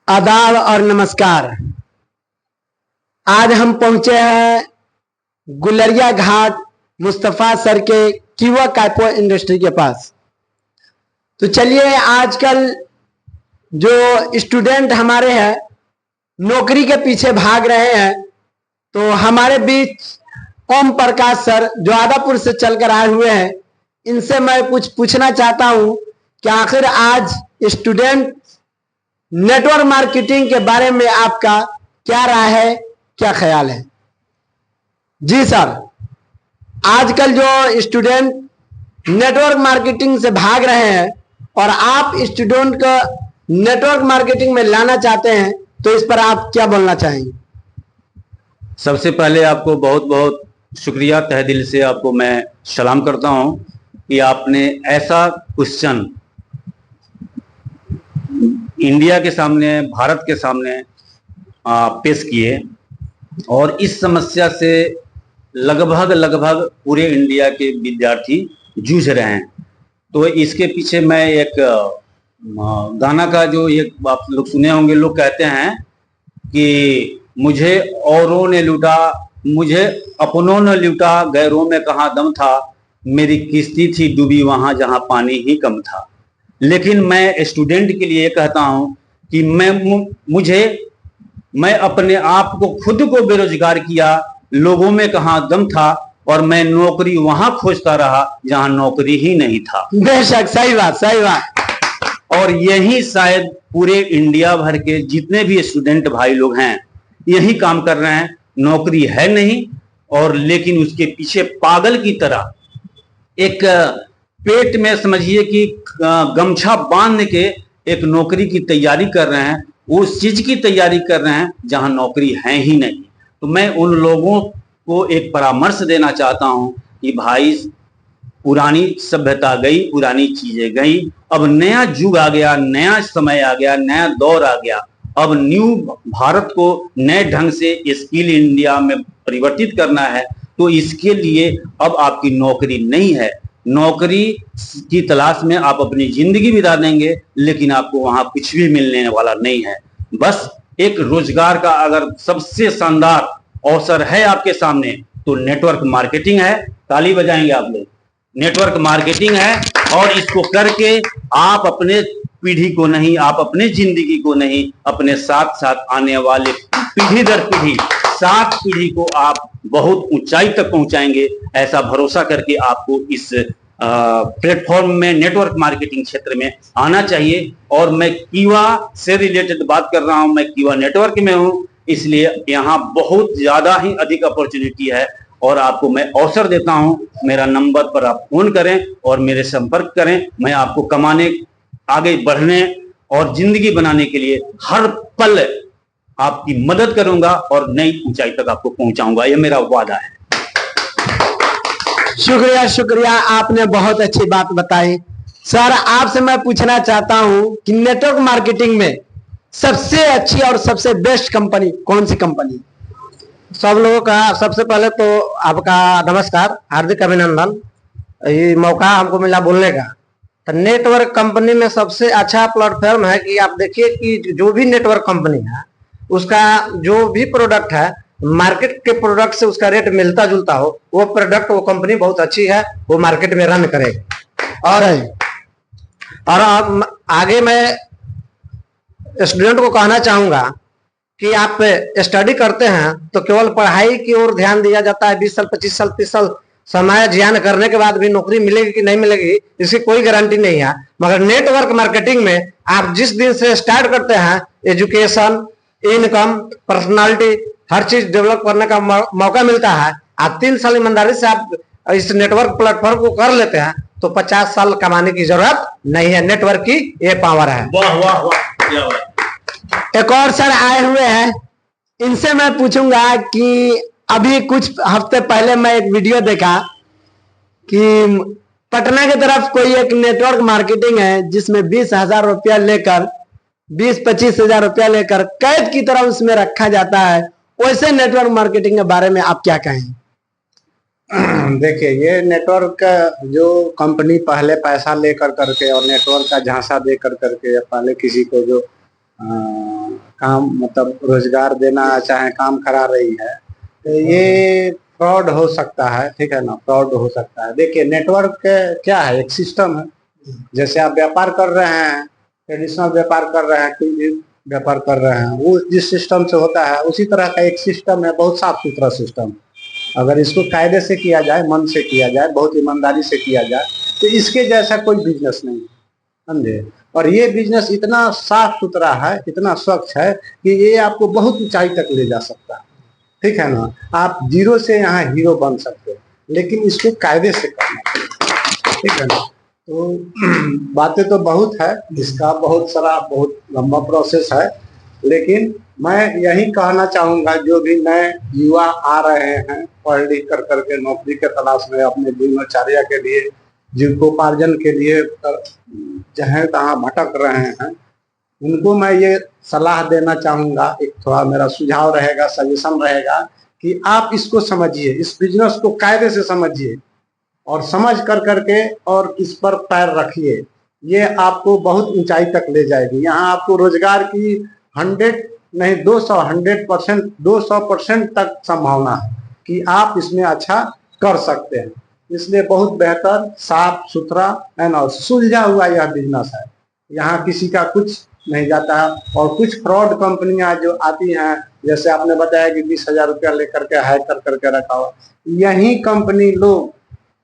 आदाब और नमस्कार। आज हम पहुंचे हैं गुलरिया घाट मुस्तफा सर के कीवा कैपो इंडस्ट्री के पास। तो चलिए, आजकल जो स्टूडेंट हमारे हैं नौकरी के पीछे भाग रहे हैं, तो हमारे बीच ओम प्रकाश सर जो आदापुर से चलकर आए हुए हैं, इनसे मैं कुछ पूछना चाहता हूं कि आखिर आज स्टूडेंट नेटवर्क मार्केटिंग के बारे में आपका क्या राय है, क्या ख्याल है? जी सर, आजकल जो स्टूडेंट नेटवर्क मार्केटिंग से भाग रहे हैं और आप स्टूडेंट को नेटवर्क मार्केटिंग में लाना चाहते हैं, तो इस पर आप क्या बोलना चाहेंगे? सबसे पहले आपको बहुत बहुत शुक्रिया, तहे दिल से आपको मैं सलाम करता हूं कि आपने ऐसा क्वेश्चन इंडिया के सामने, भारत के सामने पेश किए। और इस समस्या से लगभग पूरे इंडिया के विद्यार्थी जूझ रहे हैं। तो इसके पीछे मैं एक गाना का जो एक आप लोग सुने होंगे, लोग कहते हैं कि मुझे औरों ने लूटा, मुझे अपनों ने लूटा, गैरों में कहाँ दम था, मेरी किश्ती थी डूबी वहां जहां पानी ही कम था। लेकिन मैं स्टूडेंट के लिए कहता हूं कि मैं अपने आप को खुद को बेरोजगार किया, लोगों में कहाँ दम था, और मैं नौकरी वहां खोजता रहा जहां नौकरी ही नहीं था। बेशक, सही बात, सही बात। और यही शायद पूरे इंडिया भर के जितने भी स्टूडेंट भाई लोग हैं यही काम कर रहे हैं। नौकरी है नहीं, और लेकिन उसके पीछे पागल की तरह एक पेट में समझिए कि गमछा बांध के एक नौकरी की तैयारी कर रहे हैं, उस चीज की तैयारी कर रहे हैं जहां नौकरी है ही नहीं। तो मैं उन लोगों को एक परामर्श देना चाहता हूं कि भाई, पुरानी सभ्यता गई, पुरानी चीजें गई, अब नया युग आ गया, नया समय आ गया, नया दौर आ गया। अब न्यू भारत को नए ढंग से स्किल इंडिया में परिवर्तित करना है। तो इसके लिए अब आपकी नौकरी नहीं है, नौकरी की तलाश में आप अपनी जिंदगी बिता देंगे, लेकिन आपको वहां कुछ भी मिलने वाला नहीं है। बस एक रोजगार का अगर सबसे शानदार अवसर है आपके सामने तो नेटवर्क मार्केटिंग है। ताली बजाएंगे आप लोग। नेटवर्क मार्केटिंग है, और इसको करके आप अपने पीढ़ी को नहीं, आप अपने जिंदगी को नहीं, अपने साथ साथ आने वाले पीढ़ी दर पीढ़ी 7 पीढ़ी को आप बहुत ऊंचाई तक पहुंचाएंगे। ऐसा भरोसा करके आपको इस प्लेटफॉर्म में, नेटवर्क मार्केटिंग क्षेत्र में आना चाहिए। और मैं कीवा से रिलेटेड बात कर रहा हूं, मैं कीवा नेटवर्क में हूं, इसलिए यहाँ बहुत ज्यादा ही अधिक अपॉर्चुनिटी है। और आपको मैं अवसर देता हूं, मेरा नंबर पर आप फोन करें और मेरे संपर्क करें। मैं आपको कमाने, आगे बढ़ने और जिंदगी बनाने के लिए हर पल आपकी मदद करूंगा और नई ऊंचाई तक आपको पहुंचाऊंगा, यह मेरा वादा है। शुक्रिया, शुक्रिया, आपने बहुत अच्छी बात बताई। सर, आपसे मैं पूछना चाहता हूं कि नेटवर्क मार्केटिंग में सबसे अच्छी और सबसे बेस्ट कंपनी कौन सी कंपनी? सब लोगों का सबसे पहले तो आपका नमस्कार, हार्दिक अभिनंदन, ये मौका हमको मिला बोलने का। तो नेटवर्क कंपनी में सबसे अच्छा प्लेटफॉर्म है कि आप देखिए कि जो भी नेटवर्क कंपनी है उसका जो भी प्रोडक्ट है, मार्केट के प्रोडक्ट से उसका रेट मिलता जुलता हो, वो प्रोडक्ट, वो कंपनी बहुत अच्छी है, वो मार्केट में रन करेगा। और आगे मैं स्टूडेंट को कहना चाहूंगा कि आप स्टडी करते हैं तो केवल पढ़ाई की ओर ध्यान दिया जाता है। 20 साल, 25 साल, 30 साल समय ज्ञान करने के बाद भी नौकरी मिलेगी कि नहीं मिलेगी इसकी कोई गारंटी नहीं है। मगर नेटवर्क मार्केटिंग में आप जिस दिन से स्टार्ट करते हैं, एजुकेशन, इनकम, पर्सनालिटी, हर चीज डेवलप करने का मौका मिलता है। आप 3 साल ईमानदारी से आप इस नेटवर्क प्लेटफॉर्म को कर लेते हैं तो 50 साल कमाने की जरूरत नहीं है। नेटवर्क की ये पावर है। वाह वाह वाह। एक और सर आए हुए हैं, इनसे मैं पूछूंगा कि अभी कुछ हफ्ते पहले मैं एक वीडियो देखा कि पटना की तरफ कोई एक नेटवर्क मार्केटिंग है जिसमें 20,000 रुपया लेकर, 20-25 हजार रुपया लेकर कैद की तरह उसमें रखा जाता है। वैसे नेटवर्क मार्केटिंग के बारे में आप क्या कहें? देखिए, ये नेटवर्क का जो कंपनी पहले पैसा लेकर करके और नेटवर्क का झांसा दे करके पहले किसी को जो काम मतलब रोजगार देना चाहे काम करा रही है, तो ये फ्रॉड हो सकता है, ठीक है ना, फ्रॉड हो सकता है। देखिए नेटवर्क क्या है, एक सिस्टम है। जैसे आप व्यापार कर रहे हैं, ट्रेडिशनल व्यापार कर रहे हैं, कोई भी व्यापार कर रहे हैं, वो जिस सिस्टम से होता है उसी तरह का एक सिस्टम है, बहुत साफ सुथरा सिस्टम। अगर इसको कायदे से किया जाए, मन से किया जाए, बहुत ईमानदारी से किया जाए, तो इसके जैसा कोई बिजनेस नहीं है, समझे। और ये बिजनेस इतना साफ सुथरा है, इतना स्वच्छ है कि ये आपको बहुत ऊंचाई तक ले जा सकता है, ठीक है ना। आप जीरो से यहाँ हीरो बन सकते हो, लेकिन इसको कायदे से करना, ठीक है ना। तो बातें तो बहुत है, इसका बहुत सारा बहुत लंबा प्रोसेस है, लेकिन मैं यही कहना चाहूँगा जो भी नए युवा आ रहे हैं पढ़ लिख कर करके नौकरी के तलाश में, अपने दिनचर्या के लिए, जीविकोपार्जन के लिए जहाँ तहाँ भटक रहे हैं, उनको मैं ये सलाह देना चाहूँगा, एक थोड़ा मेरा सुझाव रहेगा, सजेशन रहेगा कि आप इसको समझिए, इस बिजनेस को कायदे से समझिए और समझ कर करके और इस पर पैर रखिए। ये आपको बहुत ऊंचाई तक ले जाएगी। यहाँ आपको रोजगार की 100 नहीं 200% तक संभावना है कि आप इसमें अच्छा कर सकते हैं। इसलिए बहुत बेहतर, साफ सुथरा है ना, सुलझा हुआ यह बिजनेस है। यहाँ किसी का कुछ नहीं जाता है। और कुछ फ्रॉड कंपनियां जो आती हैं, जैसे आपने बताया कि 20,000 रुपया लेकर के हैक कर करके रखा हुआ, यही कंपनी लोग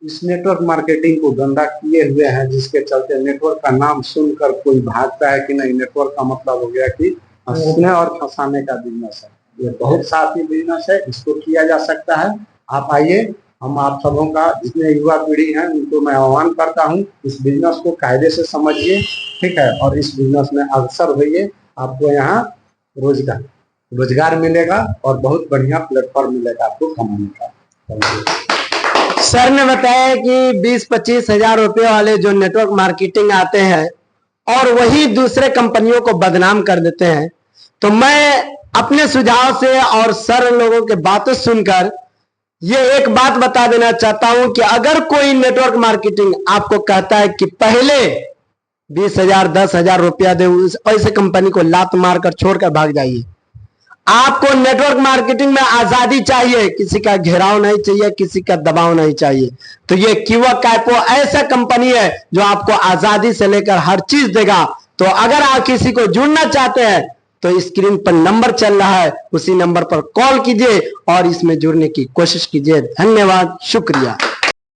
इस नेटवर्क मार्केटिंग को गंदा किए हुए हैं, जिसके चलते नेटवर्क का नाम सुनकर कोई भागता है कि नहीं, नेटवर्क का मतलब हो गया कि हंसने और फंसाने का बिजनेस है। ये बहुत साथी बिजनेस है, इसको किया जा सकता है। आप आइए, हम आप सबों का, जितने युवा पीढ़ी हैं उनको मैं आह्वान करता हूँ, इस बिजनेस को कायदे से समझिए, ठीक है, और इस बिजनेस में अग्रसर होइए। आपको यहाँ रोजगार मिलेगा और बहुत बढ़िया प्लेटफॉर्म मिलेगा आपको कमाने का। सर ने बताया कि 20-25 हजार रुपए वाले जो नेटवर्क मार्केटिंग आते हैं और वही दूसरे कंपनियों को बदनाम कर देते हैं। तो मैं अपने सुझाव से और सर लोगों के बातें सुनकर ये एक बात बता देना चाहता हूं कि अगर कोई नेटवर्क मार्केटिंग आपको कहता है कि पहले 20,000 10,000 रुपया दे, ऐसे कंपनी को लात मारकर छोड़कर भाग जाइए। आपको नेटवर्क मार्केटिंग में आजादी चाहिए, किसी का घेराव नहीं चाहिए, किसी का दबाव नहीं चाहिए। तो ये क्यूआ कैपो ऐसा कंपनी है जो आपको आजादी से लेकर हर चीज देगा। तो अगर आप किसी को जुड़ना चाहते हैं तो स्क्रीन पर नंबर चल रहा है, उसी नंबर पर कॉल कीजिए और इसमें जुड़ने की कोशिश कीजिए। धन्यवाद, शुक्रिया।